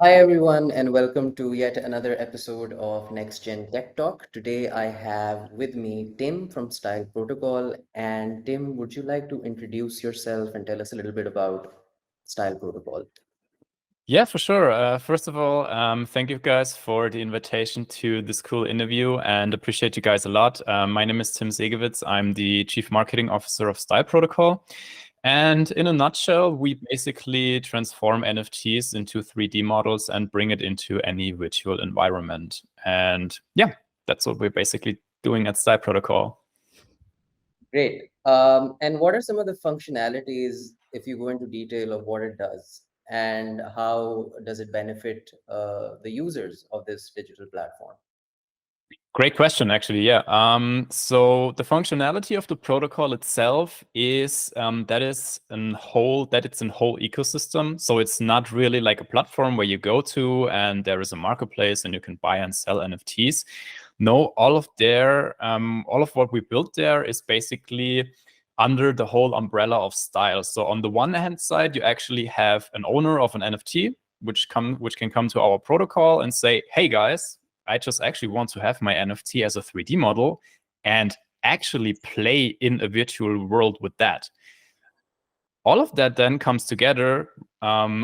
Hi, everyone, and welcome to yet another episode of NextGenTechTalk. Today, I have with me Tim from Style Protocol. And Tim, would you like to introduce yourself and tell us a little bit about Style Protocol? Yeah, for sure. First of all, thank you guys for the invitation to this cool interview and appreciate you guys a lot. My name is Tim Segewitz. I'm the Chief Marketing Officer of Style Protocol. And in a nutshell, we basically transform NFTs into 3D models and bring it into any virtual environment. And yeah, that's what we're basically doing at Style Protocol. Great. And what are some of the functionalities, if you go into detail of what it does, and how does it benefit the users of this digital platform? Great question, actually. Yeah. So the functionality of the protocol itself is it's a whole ecosystem. So it's not really like a platform where you go to and there is a marketplace and you can buy and sell NFTs. No, all of what we built there is basically under the whole umbrella of style. So on the one hand side, you actually have an owner of an NFT, which can come to our protocol and say, "Hey guys, I just actually want to have my NFT as a 3D model and actually play in a virtual world with that." All of that then comes together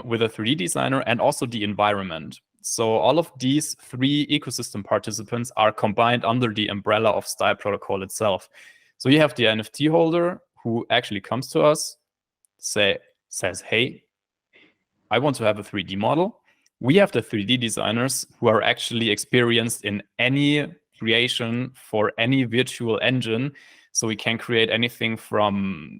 with a 3D designer and also the environment. So all of these three ecosystem participants are combined under the umbrella of Style Protocol itself. So you have the NFT holder who actually comes to us, says, "Hey, I want to have a 3D model." We have the 3D designers who are actually experienced in any creation for any virtual engine. So we can create anything from,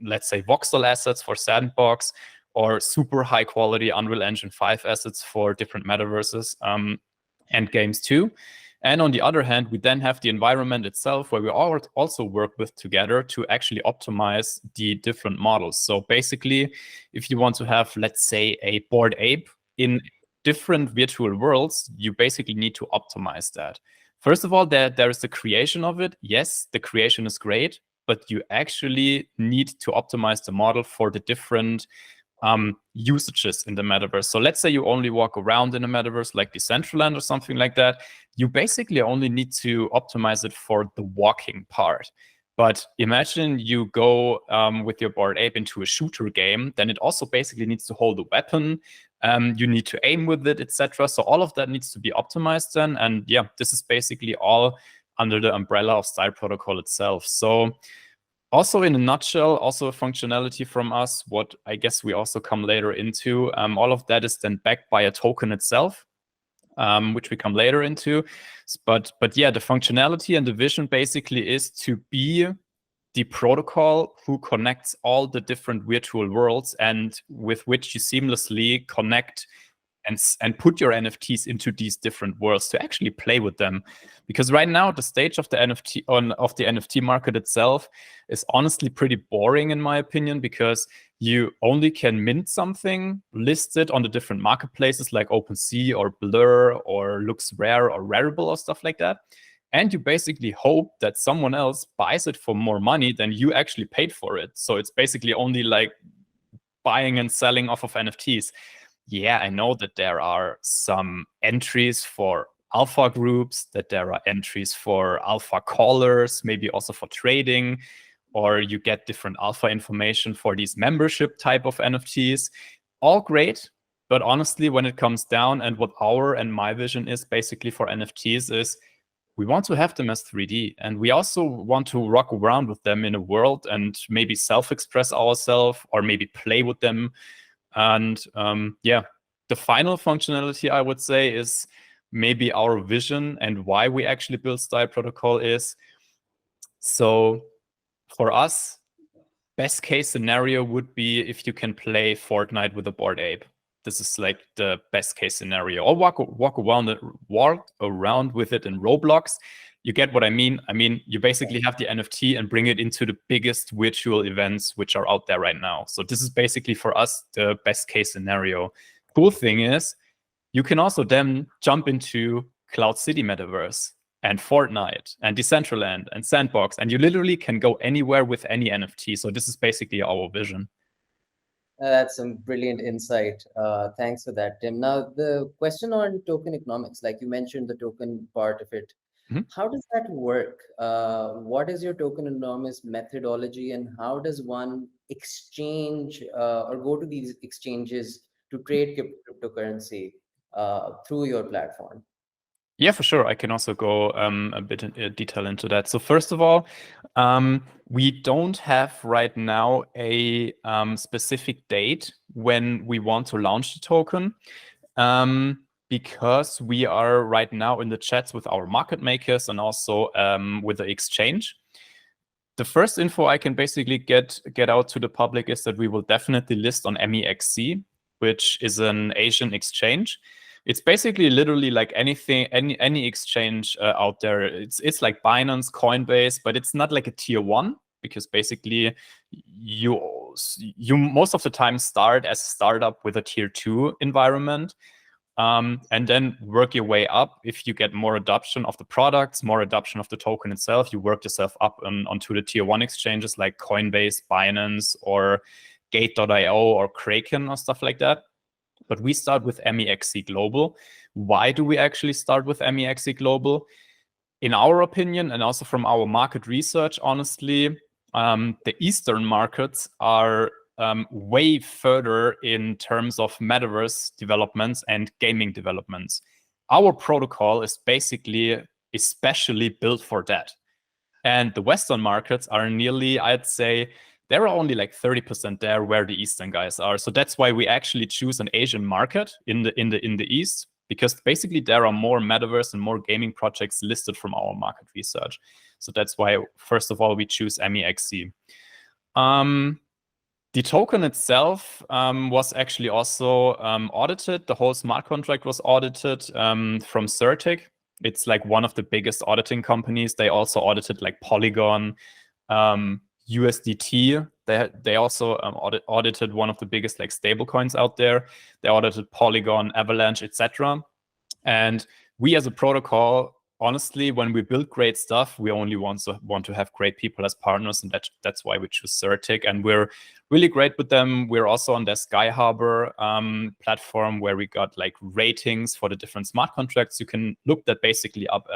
let's say, voxel assets for Sandbox or super high quality Unreal Engine 5 assets for different metaverses and games too. And on the other hand, we then have the environment itself where we also work with together to actually optimize the different models. So basically, if you want to have, let's say, a Bored Ape in different virtual worlds, you basically need to optimize that. First of all, there is the creation of it. Yes, the creation is great, but you actually need to optimize the model for the different usages in the metaverse. So let's say you only walk around in a metaverse like Decentraland or something like that. You basically only need to optimize it for the walking part. But imagine you go with your Bored Ape into a shooter game, then it also basically needs to hold a weapon. You need to aim with it, etc. So all of that needs to be optimized then. And yeah, this is basically all under the umbrella of Style Protocol itself. So also in a nutshell, also a functionality from us, what I guess we also come later into, all of that is then backed by a token itself, which we come later into. But yeah, the functionality and the vision basically is to be the protocol who connects all the different virtual worlds and with which you seamlessly connect and put your NFTs into these different worlds to actually play with them. Because right now, the stage of the NFT market itself is honestly pretty boring, in my opinion, because you only can mint something, list it on the different marketplaces like OpenSea or Blur or Looks Rare or Rarible or stuff like that. And you basically hope that someone else buys it for more money than you actually paid for it. So it's basically only like buying and selling off of NFTs. Yeah, I know that there are some entries for alpha groups, that there are entries for alpha callers, maybe also for trading, or you get different alpha information for these membership type of NFTs. All great, but honestly, when it comes down and what our and my vision is basically for NFTs is we want to have them as 3D, and we also want to rock around with them in a world and maybe self-express ourselves or maybe play with them. And yeah, the final functionality I would say is maybe our vision and why we actually build Style Protocol is, so for us, best case scenario would be if you can play Fortnite with a Bored Ape. This is like the best case scenario. Or walk around with it in Roblox. You get what I mean? I mean, you basically have the NFT and bring it into the biggest virtual events which are out there right now. So this is basically for us the best case scenario. Cool thing is, you can also then jump into Cloud City Metaverse and Fortnite and Decentraland and Sandbox, and you literally can go anywhere with any NFT. So this is basically our vision. That's some brilliant insight. Thanks for that, Tim. Now, the question on token economics, like you mentioned, the token part of it, Mhm. how does that work? What is your token economics methodology, and how does one exchange or go to these exchanges to trade cryptocurrency through your platform? Yeah, for sure. I can also go a bit in detail into that. So first of all, we don't have right now a specific date when we want to launch the token, because we are right now in the chats with our market makers and also with the exchange. The first info I can basically get out to the public is that we will definitely list on MEXC, which is an Asian exchange. It's basically literally like anything, any exchange out there. It's like Binance, Coinbase, but it's not like a tier one, because basically you most of the time start as a startup with a tier two environment. And then work your way up. If you get more adoption of the products, more adoption of the token itself, you work yourself up onto the tier one exchanges like Coinbase, Binance, or Gate.io or Kraken or stuff like that. But we start with MEXC Global. Why do we actually start with MEXC Global? In our opinion, and also from our market research, honestly, the Eastern markets are way further in terms of metaverse developments and gaming developments. Our protocol is basically especially built for that. And the Western markets are nearly, I'd say, there are only like 30% there where the Eastern guys are. So that's why we actually choose an Asian market in the East, because basically there are more metaverse and more gaming projects listed from our market research. So that's why, first of all, we choose MEXC. The token itself was actually also audited. The whole smart contract was audited from Certic. It's like one of the biggest auditing companies. They also audited like Polygon, USDT. They also audited one of the biggest like stablecoins out there. They audited Polygon, Avalanche, etc. And we as a protocol, honestly, when we build great stuff, we only want to have great people as partners, and that's why we choose Certic. And we're really great with them. We're also on their Sky Harbor platform, where we got like ratings for the different smart contracts. You can look that basically up,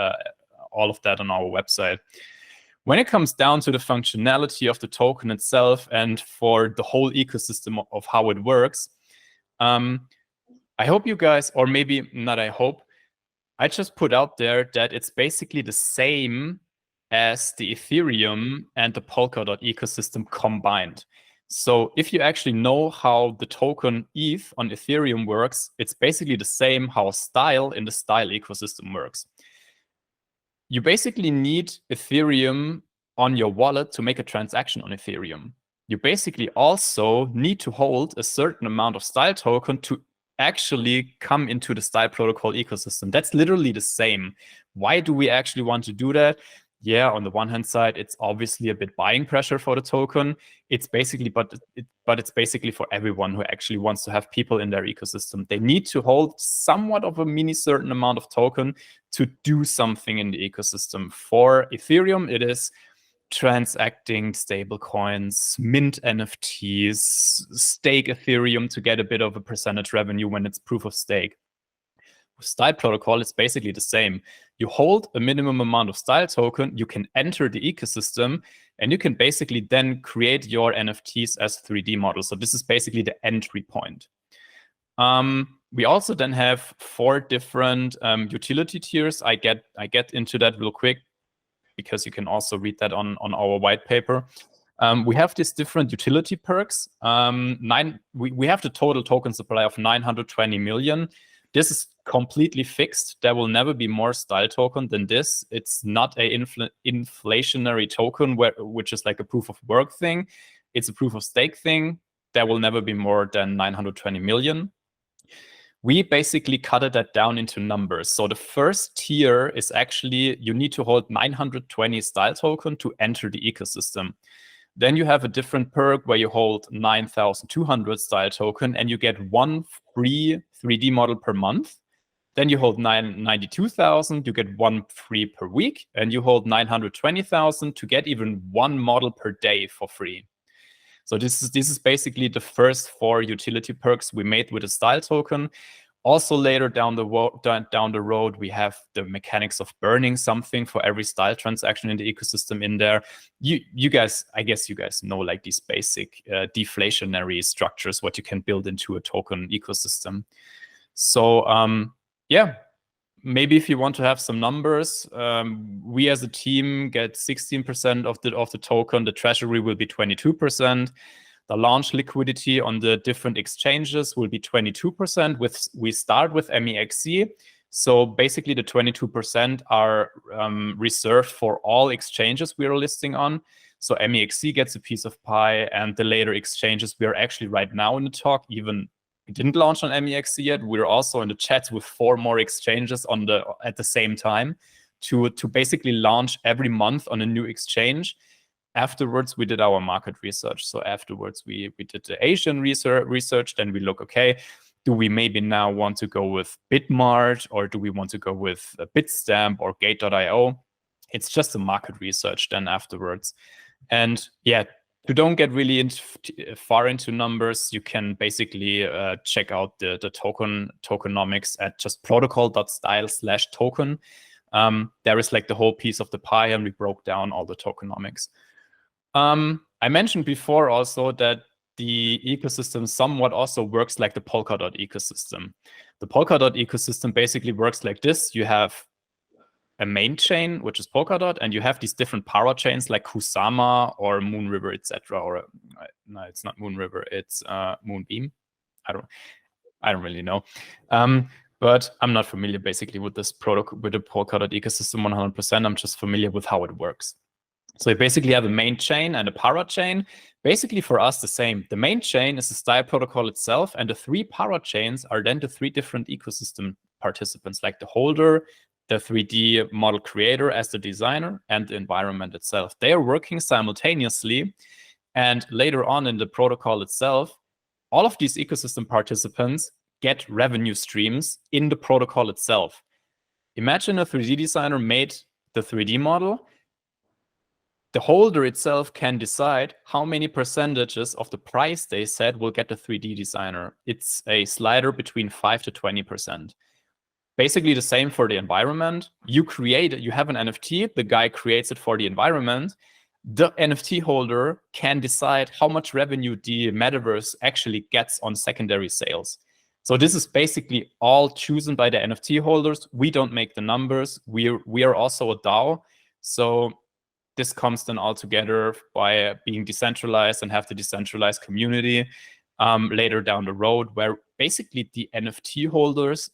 all of that on our website. When it comes down to the functionality of the token itself and for the whole ecosystem of how it works, I hope you guys, or maybe not I hope, I just put out there that it's basically the same as the Ethereum and the Polkadot ecosystem combined. So if you actually know how the token ETH on Ethereum works, it's basically the same how Style in the Style ecosystem works. You basically need Ethereum on your wallet to make a transaction on Ethereum. You basically also need to hold a certain amount of Style token to actually come into the Style protocol ecosystem. That's literally the same. Why do we actually want to do that? Yeah, on the one hand side, it's obviously a bit buying pressure for the token. It's basically, but it's basically for everyone who actually wants to have people in their ecosystem. They need to hold somewhat of a mini certain amount of token to do something in the ecosystem. For Ethereum, it is transacting stablecoins, mint NFTs, stake Ethereum to get a bit of a percentage revenue when it's proof of stake. With Style protocol, it's basically the same. You hold a minimum amount of Style token, you can enter the ecosystem, and you can basically then create your NFTs as 3D models. So this is basically the entry point. We also then have 4 different utility tiers. I get into that real quick, because you can also read that on our white paper. We have these different utility perks. We have the total token supply of 920 million. This is completely fixed. There will never be more Style token than this. It's not a inflationary token, which is like a proof of work thing. It's a proof of stake thing. There will never be more than 920 million. We basically cutted that down into numbers. So the first tier is actually, you need to hold 920 Style token to enter the ecosystem. Then you have a different perk where you hold 9,200 Style token and you get 1 free 3D model per month. Then you hold 92,000, you get 1 free per week, and you hold 920,000 to get even 1 model per day for free. So this is basically the first 4 utility perks we made with a style token. Also later down the road, we have the mechanics of burning something for every style transaction in the ecosystem in there. You guys, I guess you guys know like these basic deflationary structures, what you can build into a token ecosystem. So yeah, maybe if you want to have some numbers, we as a team get 16% of the token. The treasury will be 22%. The launch liquidity on the different exchanges will be 22%. We start with MEXC. So basically the 22% are reserved for all exchanges we are listing on. So MEXC gets a piece of pie, and the later exchanges we are actually right now in the talk, even we didn't launch on MEXC yet. We're also in the chats with 4 more exchanges at the same time to basically launch every month on a new exchange. Afterwards, we did our market research. So afterwards, we did the Asian research. Then we look, okay, do we maybe now want to go with Bitmart, or do we want to go with Bitstamp or Gate.io? It's just a market research then afterwards. And yeah, to don't get really far into numbers, you can basically check out the tokenomics at just protocol.style/token. There is like the whole piece of the pie, and we broke down all the tokenomics. I mentioned before also that the ecosystem somewhat also works like the Polkadot ecosystem. The Polkadot ecosystem basically works like this. You have a main chain, which is Polkadot, and you have these different parachains like Kusama or Moonriver, etc. Or no, it's not Moonriver, it's Moonbeam. I don't really know. But I'm not familiar basically with this protocol, with the Polkadot ecosystem 100%. I'm just familiar with how it works. So you basically have a main chain and a parachain. Basically for us, the same. The main chain is the style protocol itself, and the 3 parachains are then the 3 different ecosystem participants, like the holder, the 3D model creator as the designer, and the environment itself. They are working simultaneously, and later on in the protocol itself, all of these ecosystem participants get revenue streams in the protocol itself. Imagine a 3D designer made the 3D model. The holder itself can decide how many percentages of the price they set will get the 3D designer. It's a slider between 5 to 20%. Basically the same for the environment. You have an NFT, the guy creates it for the environment. The NFT holder can decide how much revenue the Metaverse actually gets on secondary sales. So this is basically all chosen by the NFT holders. We don't make the numbers. We are also a DAO. So this comes then all together by being decentralized and have the decentralized community later down the road, where basically the NFT holders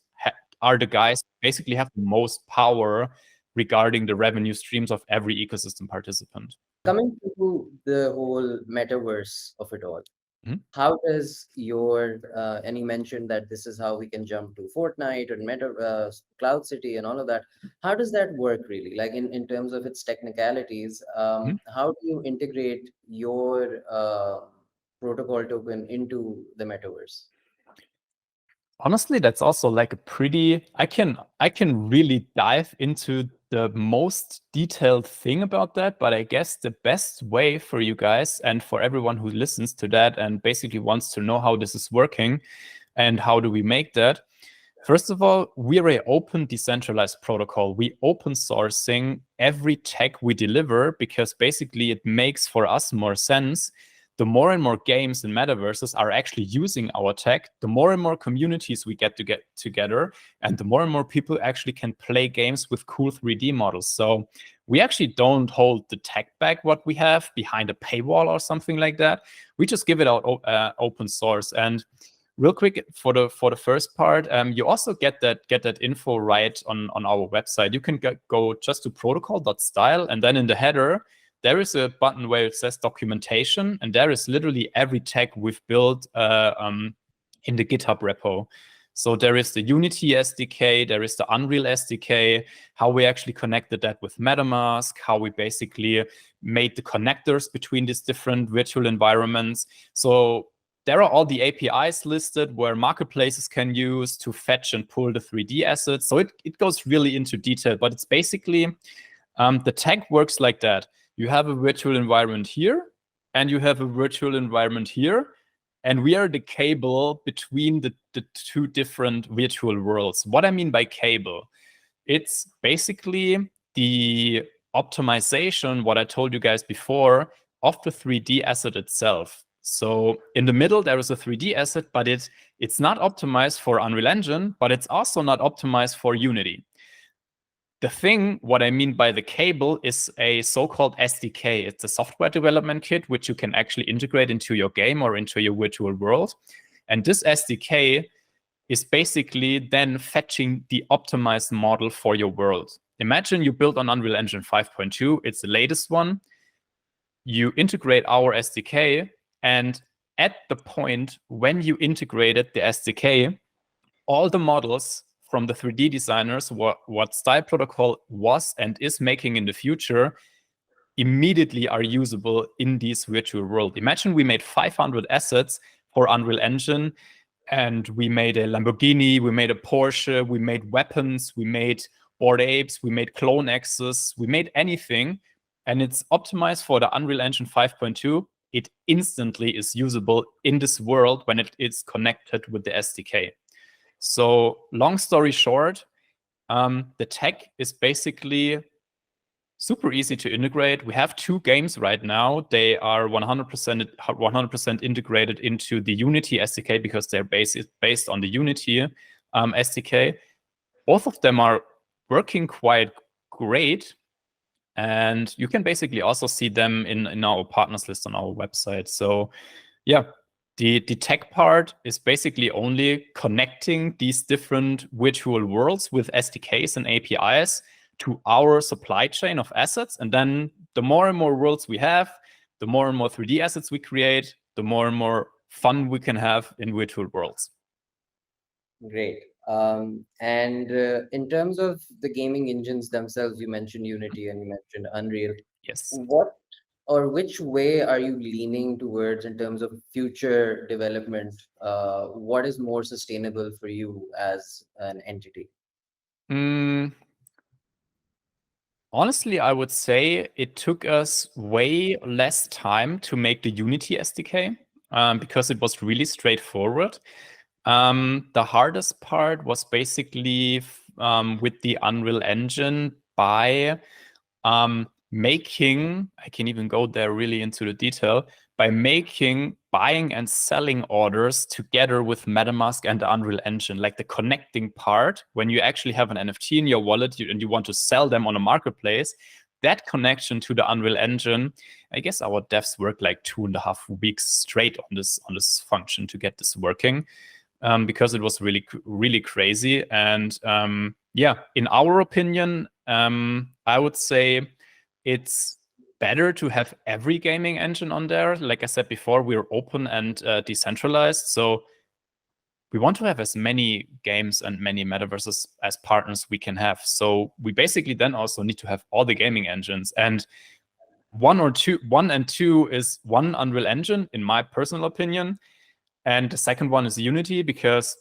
are the guys who basically have the most power regarding the revenue streams of every ecosystem participant. Coming to the whole metaverse of it all, how does and you mentioned that this is how we can jump to Fortnite and Cloud City and all of that. How does that work really? Like in terms of its technicalities, how do you integrate your protocol token into the metaverse? Honestly, that's also like a pretty, I can really dive into the most detailed thing about that, but I guess the best way for you guys and for everyone who listens to that and basically wants to know how this is working and how do we make that. First of all, we're an open decentralized protocol. We open sourcing every tech we deliver because basically it makes for us more sense. The more and more games and metaverses are actually using our tech, the more and more communities we get together, and the more and more people actually can play games with cool 3D models. So we actually don't hold the tech back what we have behind a paywall or something like that. We just give it out open source. And real quick for the first part, you also get that info right on our website. You can go just to protocol.style, and then in the header there is a button where it says documentation, and there is literally every tech we've built in the GitHub repo. So there is the Unity SDK, there is the Unreal SDK, how we actually connected that with MetaMask, how we basically made the connectors between these different virtual environments. So there are all the APIs listed where marketplaces can use to fetch and pull the 3D assets. So it goes really into detail, but it's basically, the tech works like that. You have a virtual environment here. and you have a virtual environment here, and we are the cable between the two different virtual worlds. What I mean by cable, it's basically the optimization, what I told you guys before, of the 3D asset itself. So in the middle, there is a 3D asset, but it's not optimized for Unreal Engine, but it's also not optimized for Unity. The thing, what I mean by the cable, is a so-called SDK. It's a software development kit, which you can actually integrate into your game or into your virtual world. And this SDK is basically then fetching the optimized model for your world. Imagine you build on Unreal Engine 5.2. It's the latest one. You integrate our SDK, and at the point when you integrated the SDK, all the models from the 3D designers, what Style Protocol was and is making in the future, immediately are usable in this virtual world. Imagine we made 500 assets for Unreal Engine, and we made a Lamborghini, we made a Porsche, we made weapons, we made Bored Apes, we made Clone Axes, we made anything, and it's optimized for the Unreal Engine 5.2. It instantly is usable in this world when it is connected with the SDK. So long story short, the tech is basically super easy to integrate. We have 2 games right now. They are 100% integrated into the Unity SDK because they're based on the Unity SDK. Both of them are working quite great, and you can basically also see them in our partners list on our website. So yeah, the tech part is basically only connecting these different virtual worlds with SDKs and APIs to our supply chain of assets. And then the more and more worlds we have, the more and more 3D assets we create, the more and more fun we can have in virtual worlds. Great. And in terms of the gaming engines themselves, you mentioned Unity and you mentioned Unreal. Yes. What or which way are you leaning towards in terms of future development? What is more sustainable for you as an entity? Honestly, I would say it took us way less time to make the Unity SDK because it was really straightforward. The hardest part was basically with the Unreal Engine by making, I can even go there really into the detail, by making buying and selling orders together with MetaMask and the Unreal Engine, like the connecting part. When you actually have an NFT in your wallet and you want to sell them on a marketplace, that connection to the Unreal Engine, I guess our devs worked like 2.5 weeks straight on this function to get this working. Because it was really crazy. And yeah, in our opinion, I would say it's better to have every gaming engine on there. Like I said before, we're open and decentralized. So we want to have as many games and many metaverses as partners we can have. So we basically then also need to have all the gaming engines. And 1 and 2 is one Unreal Engine, in my personal opinion. And the second one is Unity, because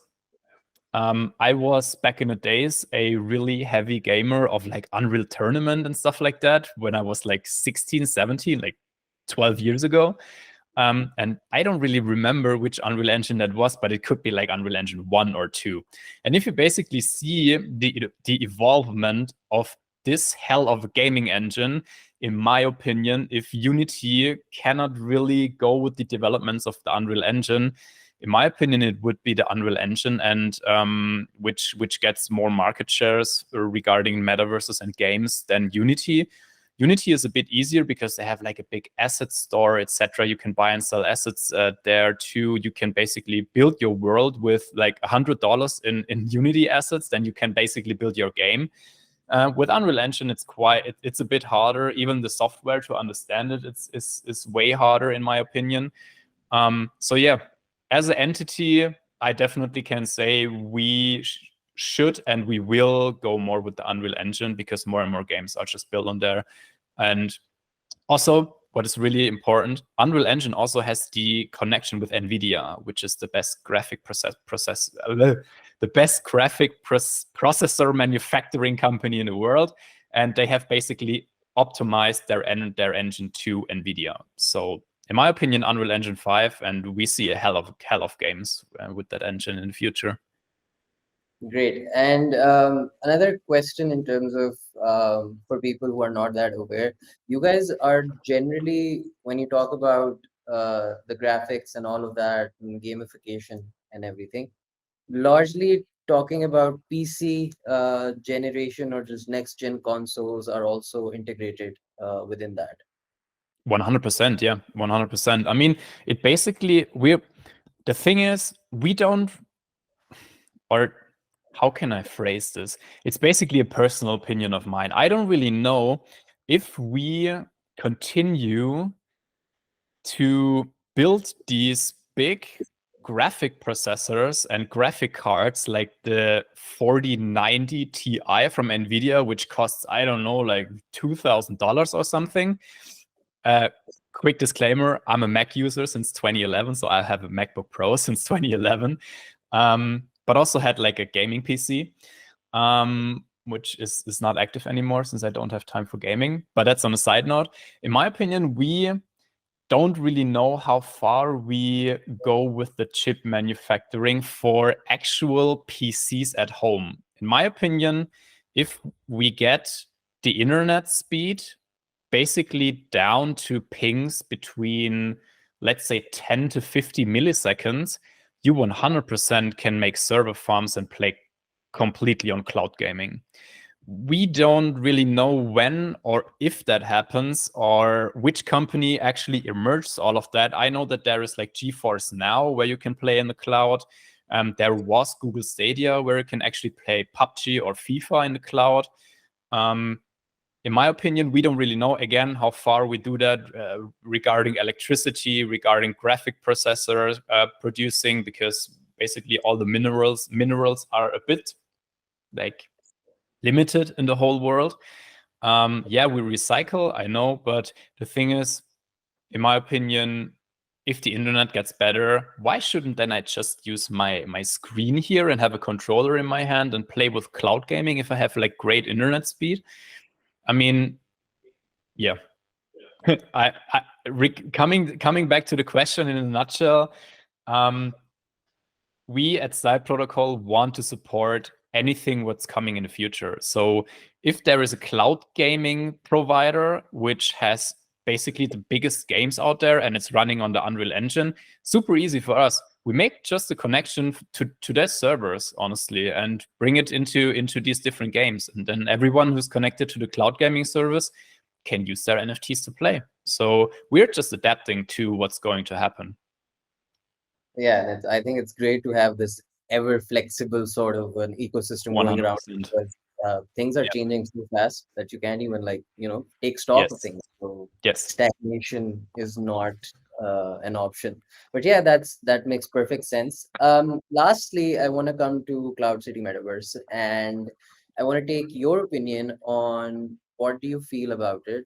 I was back in the days a really heavy gamer of like Unreal Tournament and stuff like that when I was like 16, 17, like 12 years ago. And I don't really remember which Unreal Engine that was, but it could be like Unreal Engine 1 or 2. And if you basically see the evolvement of this hell of a gaming engine, in my opinion, if Unity cannot really go with the developments of the Unreal Engine, in my opinion, it would be the Unreal Engine, and which gets more market shares regarding metaverses and games than Unity. Unity is a bit easier because they have like a big asset store, etc. You can buy and sell assets there too. You can basically build your world with like $100 in Unity assets. Then you can basically build your game. With Unreal Engine, it's a bit harder. Even the software to understand it is way harder, in my opinion. So yeah, as an entity, I definitely can say we should and we will go more with the Unreal Engine because more and more games are just built on there. And also, what is really important, Unreal Engine also has the connection with NVIDIA, which is the best graphic processor manufacturing company in the world, and they have basically optimized their engine to NVIDIA. So in my opinion, Unreal Engine 5, and we see a hell of games with that engine in the future. Great. And another question in terms of for people who are not that aware, you guys are generally, when you talk about the graphics and all of that, and gamification and everything, largely talking about PC generation or just next gen consoles are also integrated within that. 100%, yeah, 100%. I mean, it basically the thing is we don't, or how can I phrase this? It's basically a personal opinion of mine. I don't really know if we continue to build these big graphic processors and graphic cards like the 4090 Ti from Nvidia, which costs, I don't know, like $2,000 or something. Quick disclaimer, I'm a Mac user since 2011, so I have a MacBook Pro since 2011, but also had like a gaming PC, which is not active anymore since I don't have time for gaming. But that's on a side note. In my opinion, we don't really know how far we go with the chip manufacturing for actual PCs at home. In my opinion, if we get the internet speed basically down to pings between, let's say, 10 to 50 milliseconds, you 100% can make server farms and play completely on cloud gaming. We don't really know when or if that happens or which company actually emerges all of that. I know that there is like GeForce Now where you can play in the cloud. There was Google Stadia where you can actually play PUBG or FIFA in the cloud. In my opinion, we don't really know, again, how far we do that regarding electricity, regarding graphic processors producing, because basically all the minerals are a bit like limited in the whole world. Yeah, we recycle, I know, but the thing is, in my opinion, if the internet gets better, why shouldn't then I just use my screen here and have a controller in my hand and play with cloud gaming if I have like great internet speed? I mean, yeah. Coming back to the question in a nutshell, we at Style Protocol want to support anything what's coming in the future. So if there is a cloud gaming provider which has basically the biggest games out there and it's running on the Unreal Engine, super easy for us. We make just a connection to their servers, honestly, and bring it into these different games. And then everyone who's connected to the cloud gaming service can use their NFTs to play. So we're just adapting to what's going to happen. Yeah, and I think it's great to have this ever flexible sort of an ecosystem going around 100%. because things are Yeah. changing so fast that you can't even take stock of Yes. things. So Yes. stagnation is not an option. But yeah, that makes perfect sense. Lastly, I want to come to Cloud City Metaverse, and I want to take your opinion on what do you feel about it?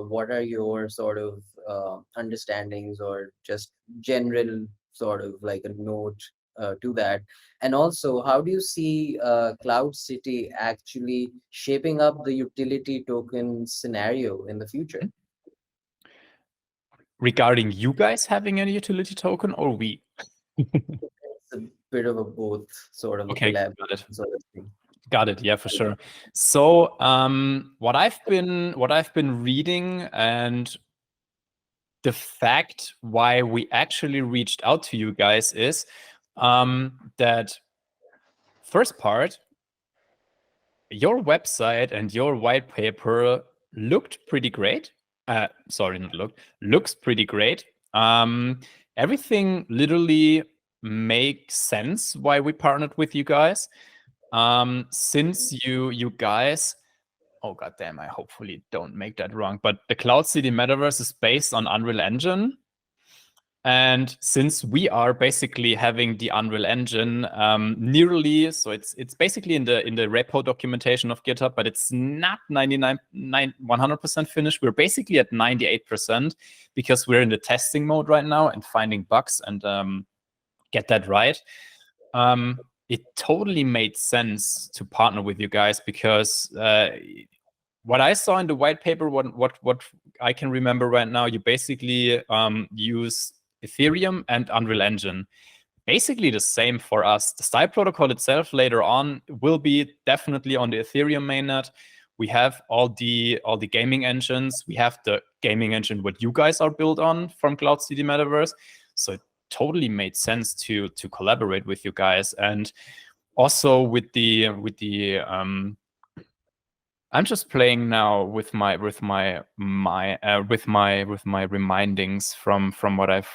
What are your sort of understandings or just general sort of like a note to that? And also, how do you see Cloud City actually shaping up the utility token scenario in the future? Regarding you guys having a utility token or we? It's a bit of a both sort of a Okay, collab got it. sort of thing. Got it. Yeah, for sure. So, what I've been reading and the fact why we actually reached out to you guys is that first part, your website and your white paper looked pretty great. Sorry, not looked, looks pretty great. Everything literally makes sense why we partnered with you guys. Since you guys, oh god damn, I hopefully don't make that wrong, but the Cloud City Metaverse is based on Unreal Engine. And since we are basically having the Unreal Engine nearly, so it's basically in the repo documentation of GitHub, but it's not 100% finished. We're basically at 98% because we're in the testing mode right now and finding bugs and get that right. It totally made sense to partner with you guys because what I saw in the white paper, what I can remember right now, you basically use Ethereum and Unreal Engine. Basically the same for us. The style protocol itself later on will be definitely on the Ethereum mainnet. We have all the gaming engines. We have the gaming engine what you guys are built on from Cloud City Metaverse. So it totally made sense to collaborate with you guys. And also with the I'm just playing now with my remindings from what I've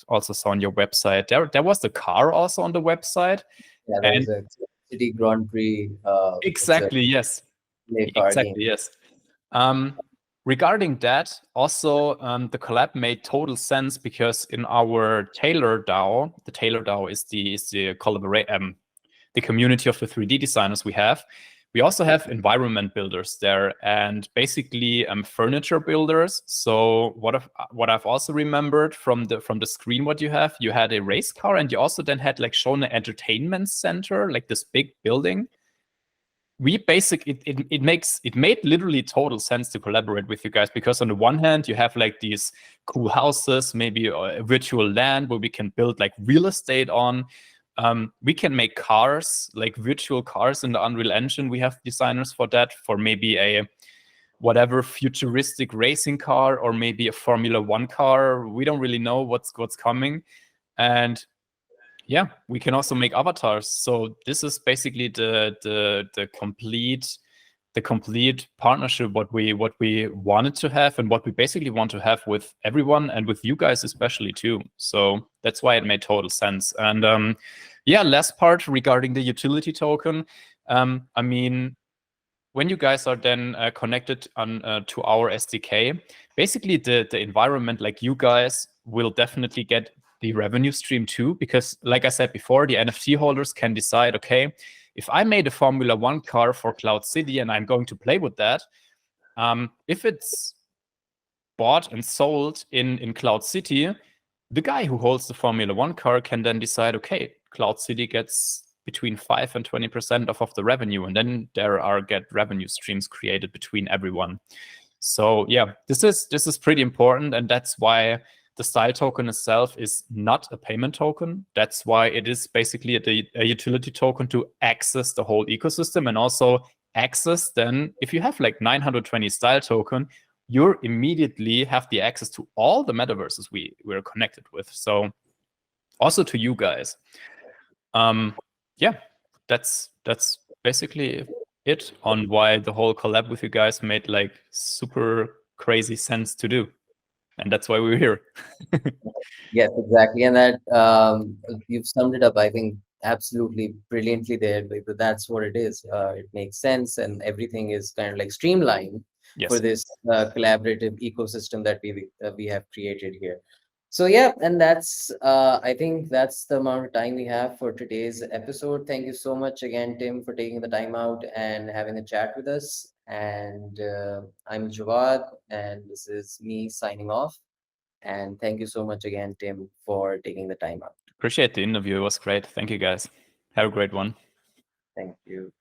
also saw on your website. There was the car also on the website. Yeah, there And is a City Grand Prix. It's a exactly, yes. play car game. Exactly, yes. Regarding that, also the collab made total sense because in our Taylor DAO, the Taylor DAO is the collaboration, the community of the 3D designers we have. We also have environment builders there and basically furniture builders. So what I've also remembered from the screen what you have, you had a race car and you also then had like shown an entertainment center, like this big building. We it made literally total sense to collaborate with you guys because on the one hand you have like these cool houses, maybe a virtual land where we can build like real estate on. We can make cars, like virtual cars in the Unreal Engine. We have designers for that, for maybe a whatever futuristic racing car or maybe a Formula One car. We don't really know what's coming. And yeah, we can also make avatars. So this is basically the complete partnership what we wanted to have and what we basically want to have with everyone and with you guys especially too. So that's why it made total sense. And yeah, last part regarding the utility token. I mean, when you guys are then connected to our SDK, basically the environment, like you guys will definitely get the revenue stream too, because like I said before, the NFT holders can decide, okay, if I made a Formula One car for Cloud City and I'm going to play with that, if it's bought and sold in Cloud City, the guy who holds the Formula One car can then decide, okay, Cloud City gets between 5 and 20% of the revenue, and then get revenue streams created between everyone. So yeah, this is pretty important, and that's why the style token itself is not a payment token. That's why it is basically a utility token to access the whole ecosystem and also access then, if you have like 920 style token, you immediately have the access to all the metaverses we're connected with. So also to you guys. Yeah, that's basically it on why the whole collab with you guys made like super crazy sense to do. And that's why we're here. Yes, exactly. And that you've summed it up, I think, absolutely brilliantly there. Because that's what it is. It makes sense, and everything is kind of like streamlined for Yes. this collaborative ecosystem that we have created here. So yeah, and that's I think that's the amount of time we have for today's episode. Thank you so much again, Tim, for taking the time out and having a chat with us. And I'm Jawad, and this is me signing off. And thank you so much again, Tim, for taking the time out. Appreciate the interview. It was great. Thank you guys. Have a great one. Thank you.